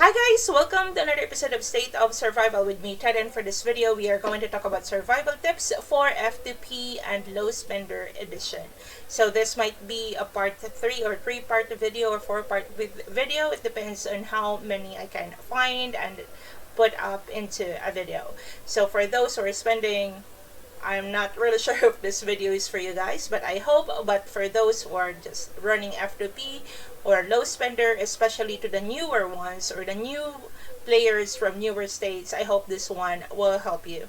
Hi guys! Welcome to another episode of State of Survival with me, Ted, and for this video, we are going to talk about survival tips for F2P and Low Spender Edition. So this might be a part 3 or 3-part video or 4-part video. It depends on how many I can find and put up into a video. So for those who are spending, I'm not really sure if this video is for you guys, but I hope. But for those who are just running F2P or low spender, especially to the newer ones or the new players from newer states, I hope this one will help you.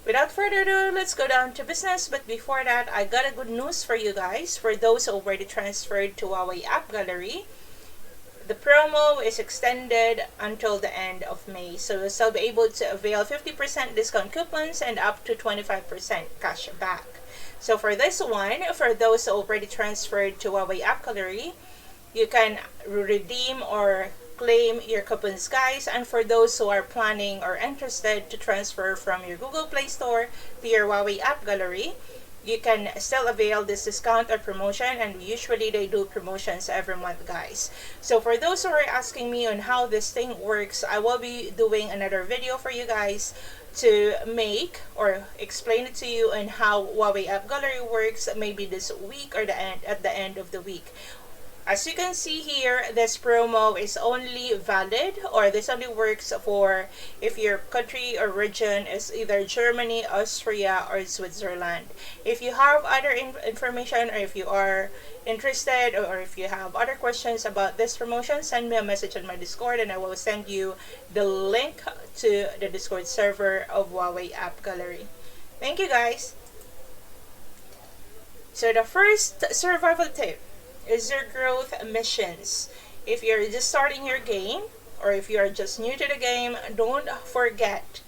Without further ado, let's go down to business. But before that, I got a good news for you guys. For those who already transferred to Huawei Appgallery, the promo is extended until the end of May, so you'll still be able to avail 50% discount coupons and up to 25% cash back. So for this one, for those who already transferred to Huawei Appgallery, you can redeem or claim your coupons, guys. And for those who are planning or interested to transfer from your Google Play Store to your Huawei Appgallery, you can still avail this discount or promotion, and usually they do promotions every month, guys. So for those who are asking me on how this thing works, I will be doing another video for you guys to make or explain it to you on how Huawei Appgallery works, maybe this week or at the end of the week. As you can see here, this promo is only valid, or this only works for if your country or region is either Germany, Austria, or Switzerland. If you have other information, or if you are interested, or if you have other questions about this promotion, send me a message on my Discord and I will send you the link to the Discord server of Huawei Appgallery. Thank you, guys. So the first survival tip is your growth missions. If you're just starting your game, or if you're just new to the game, don't forget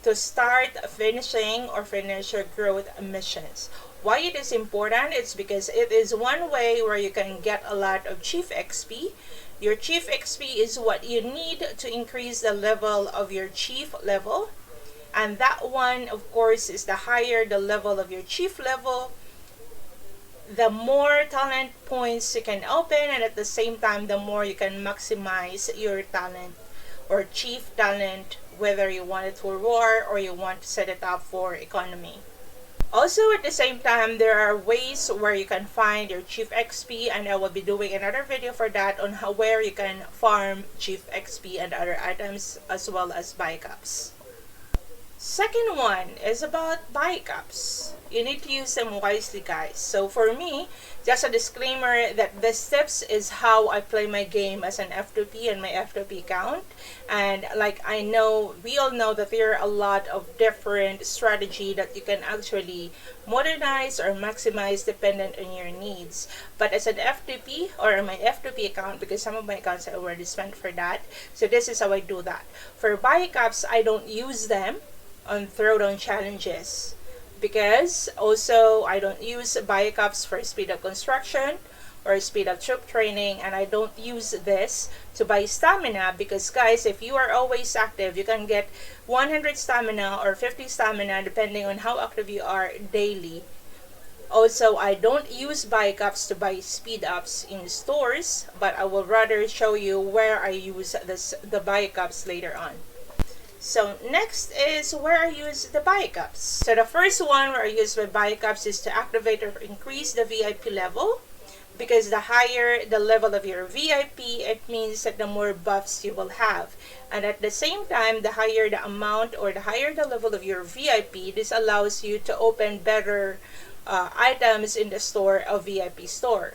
to finish your growth missions. Why it is important? It's because it is one way where you can get a lot of Chief XP. Your Chief XP is what you need to increase the level of your Chief level, and that one, of course, is the higher the level of your Chief level, the more talent points you can open, and at the same time, the more you can maximize your talent or chief talent, whether you want it for war or you want to set it up for economy. Also, at the same time, there are ways where you can find your Chief XP, and I will be doing another video for that on where you can farm Chief XP and other items, as well as biocaps. Second one is about biocaps. You need to use them wisely, guys. So for me, just a disclaimer that this tips is how I play my game as an F2P and my F2P account. And like we all know that there are a lot of different strategy that you can actually modernize or maximize dependent on your needs. But as an F2P or my F2P account, because some of my accounts I already spent for that, so this is how I do that. For biocaps, I don't use them on throwdown challenges, because also I don't use biocaps for speed of construction or speed of troop training, and I don't use this to buy stamina, because guys, if you are always active, you can get 100 stamina or 50 stamina depending on how active you are daily. Also, I don't use biocaps to buy speed ups in stores, but I will rather show you where I use the biocaps later on. So next is where I use the biocaps. So the first one where I use my biocaps is to activate or increase the VIP level, because the higher the level of your VIP, it means that the more buffs you will have. And at the same time, the higher the amount or the higher the level of your VIP, this allows you to open better items in the store of VIP store.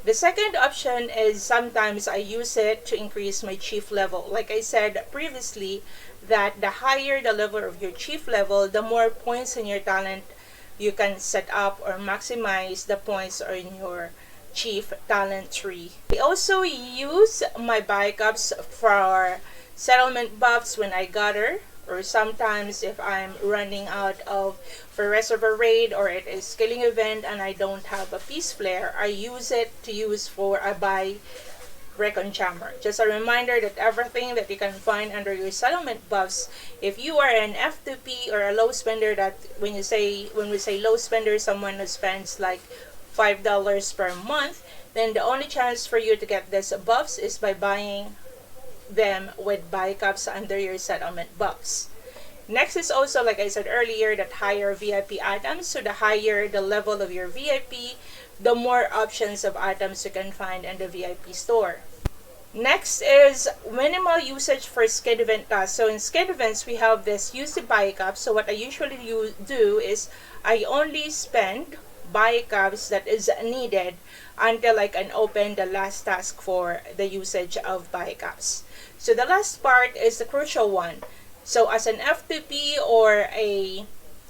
The second option is sometimes I use it to increase my Chief level. Like I said previously, that the higher the level of your Chief level, the more points in your talent you can set up or maximize the points in your Chief talent tree. I also use my biocaps for settlement buffs when I gather, or sometimes if I'm running out of for reservoir raid or it is killing event and I don't have a peace flare, I use it to use for a buy recon jammer. Just a reminder that everything that you can find under your settlement buffs, if you are an F2P or a low spender, that when we say low spender, someone who spends like $5 per month, then the only chance for you to get this buffs is by buying them with biocaps under your settlement box. Next is also, like I said earlier, that higher VIP items. So the higher the level of your VIP, the more options of items you can find in the VIP store. Next is minimal usage for skin event tasks. So in skin events, we have this use the biocaps. So what I usually do is I only spend biocaps that is needed until I can open the last task for the usage of biocaps. So the last part is the crucial one. So as an F2P or a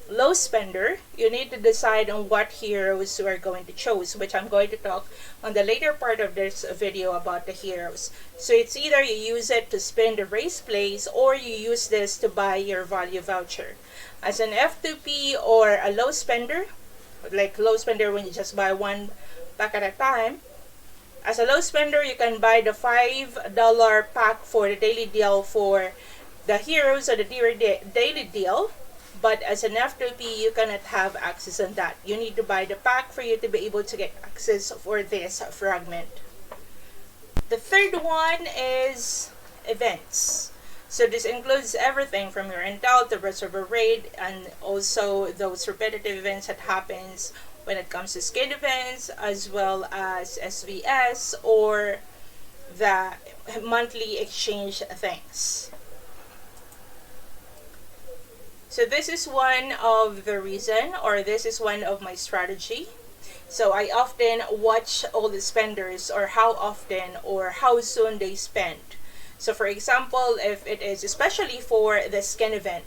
low spender, you need to decide on what heroes you are going to choose, which I'm going to talk on the later part of this video about the heroes. So it's either you use it to spin the race plays or you use this to buy your value voucher. As an F2P or a low spender, like low spender when you just buy one pack at a time, as a low spender you can buy the $5 pack for the daily deal for the heroes or the daily deal. But as an F2P, you cannot have access on that. You need to buy the pack for you to be able to get access for this fragment. The third one is events. So this includes everything from your intel to reservoir raid, and also those repetitive events that happens when it comes to skin events, as well as SVS or the monthly exchange things. So this is one of the reason, or this is one of my strategy. So I often watch all the spenders, or how often or how soon they spend. So for example, if it is especially for the skin event,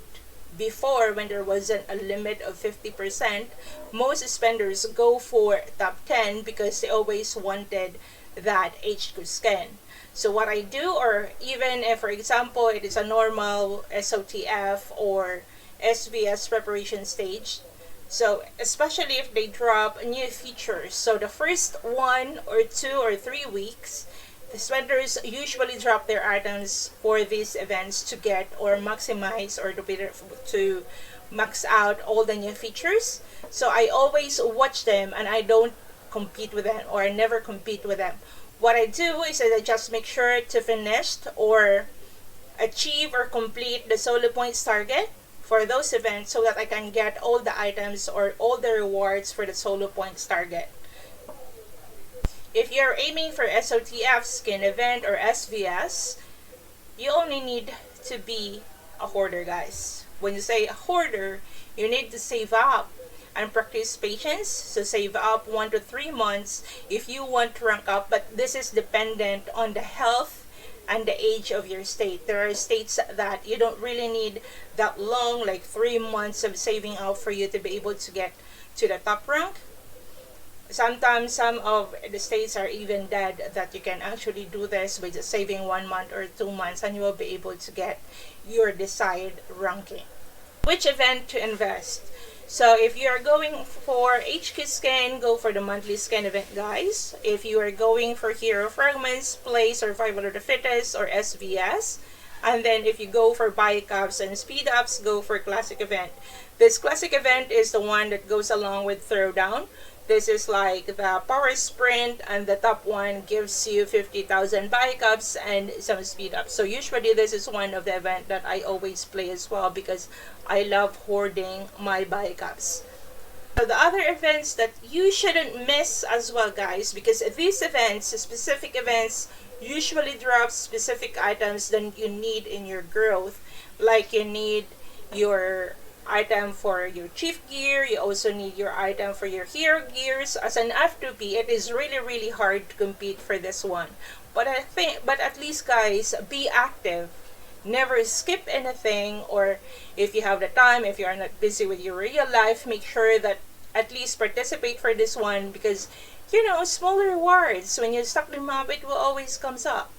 before when there wasn't a limit of 50%, most spenders go for top 10 because they always wanted that HQ skin. So what I do, or even if for example it is a normal SOTF or SVS preparation stage, so especially if they drop new features, so the first 1 or 2 or 3 weeks, the spenders usually drop their items for these events to get or maximize or to max out all the new features. So I always watch them and I don't compete with them, or I never compete with them. What I do is that I just make sure to finish or achieve or complete the solo points target for those events so that I can get all the items or all the rewards for the solo points target. If you're aiming for SOTF, skin event, or SVS, you only need to be a hoarder, guys. When you say a hoarder, you need to save up and practice patience. So save up 1 to 3 months if you want to rank up, but this is dependent on the health and the age of your state. There are states that you don't really need that long, like 3 months of saving up for you to be able to get to the top rank. Sometimes some of the states are even dead that you can actually do this with just saving 1 month or 2 months and you will be able to get your desired ranking. Which event to invest? So if you are going for HQ skin, go for the monthly skin event, guys. If you are going for hero fragments, play survival of the fittest or SVS. And then if you go for biocaps and speed ups, go for classic event. This classic event is the one that goes along with throwdown. This is like the power sprint, and the top one gives you 50,000 biocaps and some speed ups. So usually this is one of the event that I always play as well because I love hoarding my biocaps. So the other events that you shouldn't miss as well, guys, because these events, specific events, usually drop specific items that you need in your growth. Like you need your item for your chief gear, you also need your item for your hero gears. As an F2P, it is really hard to compete for this one. But at least, guys, be active. Never skip anything, or if you have the time, if you are not busy with your real life, make sure that at least participate for this one, because you know, small rewards, when you stack them up, it will always comes up.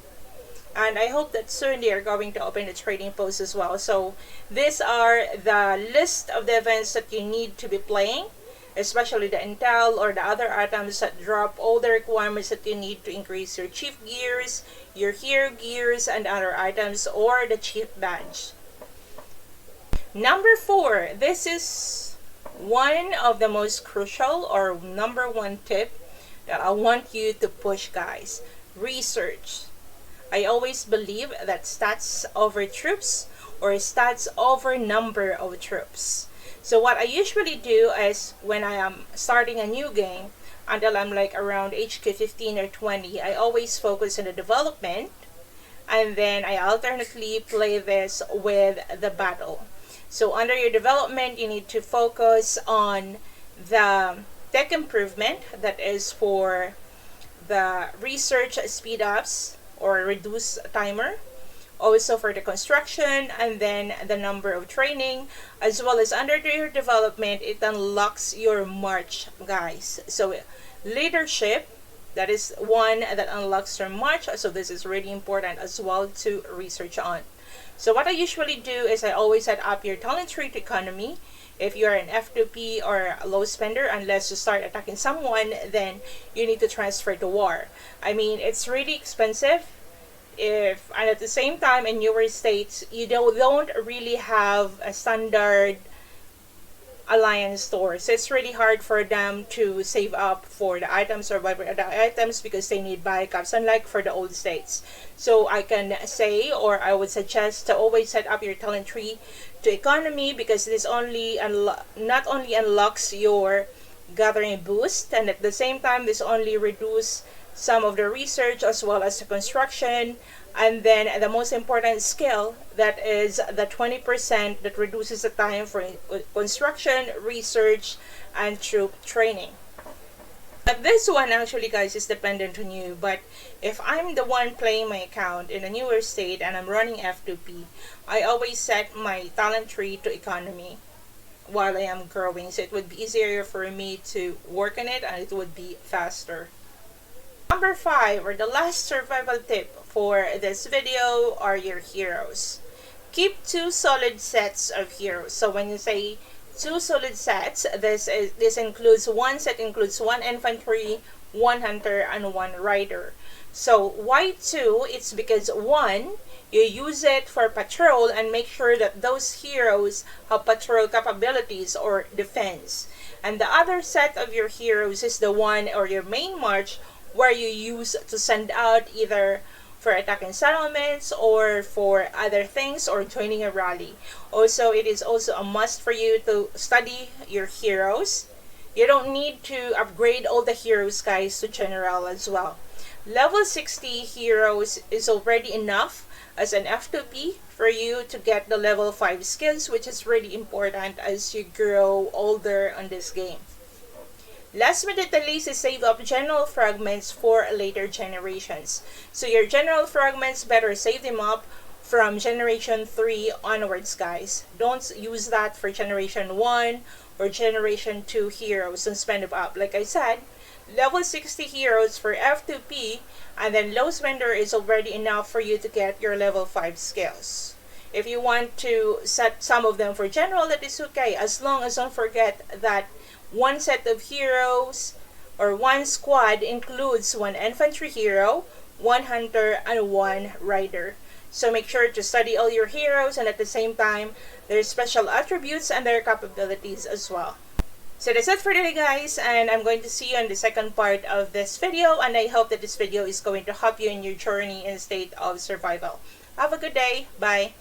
And I hope that soon they are going to open the trading post as well. So these are the list of the events that you need to be playing, especially the intel or the other items that drop all the requirements that you need to increase your chief gears, your hero gears, and other items, or the chief badge. Number 4, this is one of the most crucial or number 1 tip that I want you to push, guys. Research. I always believe that stats over troops or stats over number of troops. So what I usually do is when I am starting a new game, until I'm like around HQ 15 or 20, I always focus on the development, and then I alternately play this with the battle. So under your development, you need to focus on the tech improvement, that is for the research speed ups or reduce timer, also for the construction, and then the number of training, as well as under your development, it unlocks your march, guys. So leadership, that is one that unlocks your march, so this is really important as well to research on. So what I usually do is I always set up your talent tree to economy. If you're an F2P or a low spender, unless you start attacking someone, then you need to transfer to war. I mean, it's really expensive. And at the same time, in newer states, you don't really have a standard alliance store, so it's really hard for them to save up for the items or buy the items because they need biocaps, unlike for the old states. So I can say, or I would suggest, to always set up your talent tree to economy, because this only not only unlocks your gathering boost, and at the same time this only reduce some of the research as well as the construction, and then the most important skill, that is the 20% that reduces the time for construction, research, and troop training. But this one actually, guys, is dependent on you. But if I'm the one playing my account in a newer state and I'm running F2P, I always set my talent tree to economy while I am growing, so it would be easier for me to work on it and it would be faster. Number 5, or the last survival tip for this video, are your heroes. Keep 2 solid sets of heroes. So when you say 2 solid sets, this includes one set includes 1 infantry, 1 hunter, and 1 rider. So why 2? It's because 1, you use it for patrol and make sure that those heroes have patrol capabilities or defense. And the other set of your heroes is the one, or your main march, where you use to send out either for attacking settlements or for other things or joining a rally. Also, it is also a must for you to study your heroes. You don't need to upgrade all the heroes, guys, to general as well. Level 60 heroes is already enough as an F2P for you to get the level 5 skills, which is really important as you grow older on this game. Last but not the least is save up general fragments for later generations. So your general fragments, better save them up from generation 3 onwards, guys. Don't use that for generation 1 or generation 2 heroes and spend them up. Like I said, level 60 heroes for F2P, and then low spender is already enough for you to get your level 5 skills. If you want to set some of them for general, that is okay, as long as don't forget that one set of heroes or one squad includes 1 infantry hero, 1 hunter, and 1 rider. So make sure to study all your heroes, and at the same time, their special attributes and their capabilities as well. So that's it for today, guys, and I'm going to see you in the second part of this video, and I hope that this video is going to help you in your journey in the state of survival. Have a good day. Bye.